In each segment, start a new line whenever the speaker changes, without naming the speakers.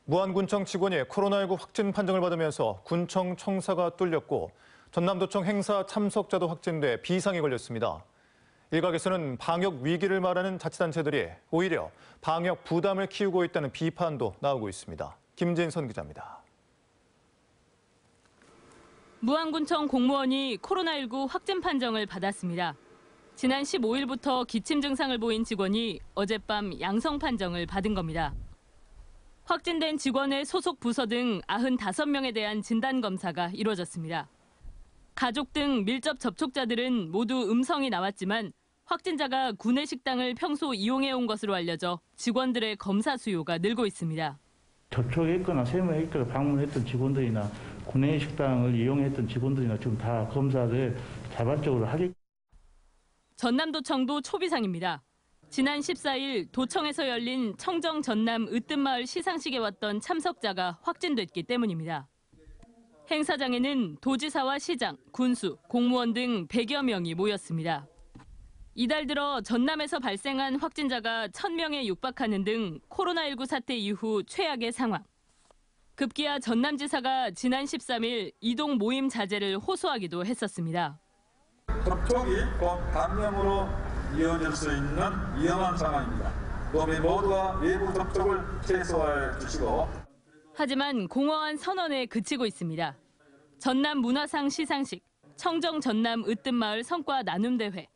무안군청 직원이 코로나19 확진 판정을 받으면서 군청 청사가 뚫렸고 전남도청 행사 참석자도 확진돼 비상이 걸렸습니다. 일각에서는 방역 위기를 말하는 자치단체들이 오히려 방역 부담을 키우고 있다는 비판도 나오고 있습니다. 김진선 기자입니다.
무안군청 공무원이 코로나19 확진 판정을 받았습니다. 지난 15일부터 기침 증상을 보인 직원이 어젯밤 양성 판정을 받은 겁니다. 확진된 직원의 소속 부서 등 95명에 대한 진단검사가 이루어졌습니다. 가족 등 밀접 접촉자들은 모두 음성이 나왔지만 확진자가 구내 식당을 평소 이용해온 것으로 알려져 직원들의 검사 수요가 늘고 있습니다.
접촉했거나 세무했거나 방문했던 직원들이나 구내 식당을 이용했던 직원들이나 지금 다 검사를 자발적으로 하겠습니다.
전남도청도 초비상입니다. 지난 14일 도청에서 열린 청정 전남 으뜸마을 시상식에 왔던 참석자가 확진됐기 때문입니다. 행사장에는 도지사와 시장, 군수, 공무원 등 100여 명이 모였습니다. 이달 들어 전남에서 발생한 확진자가 1,000명에 육박하는 등 코로나19 사태 이후 최악의 상황. 급기야 전남지사가 지난 13일 이동 모임 자제를 호소하기도 했었습니다.
접촉이 곧 감염으로 이어질 수 있는 위험한 상황입니다. 우리 모두가 외부 접촉을 최소화해 주시고.
하지만 공허한 선언에 그치고 있습니다. 전남 문화상 시상식, 청정 전남 으뜸마을 성과 나눔대회,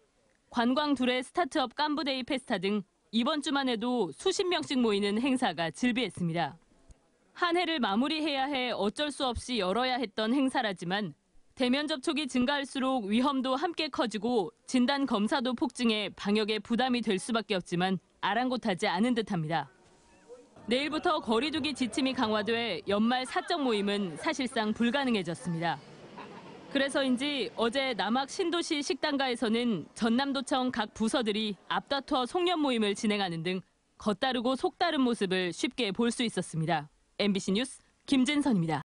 관광 둘의 스타트업 깐부데이 페스타 등 이번 주만 해도 수십 명씩 모이는 행사가 즐비했습니다. 한 해를 마무리해야 해 어쩔 수 없이 열어야 했던 행사라지만 대면 접촉이 증가할수록 위험도 함께 커지고 진단 검사도 폭증해 방역에 부담이 될 수밖에 없지만 아랑곳하지 않은 듯합니다. 내일부터 거리두기 지침이 강화돼 연말 사적 모임은 사실상 불가능해졌습니다. 그래서인지 어제 남학 신도시 식당가에서는 전남도청 각 부서들이 앞다퉈 송년 모임을 진행하는 등 겉다르고 속다른 모습을 쉽게 볼 수 있었습니다. MBC 뉴스 김진선입니다.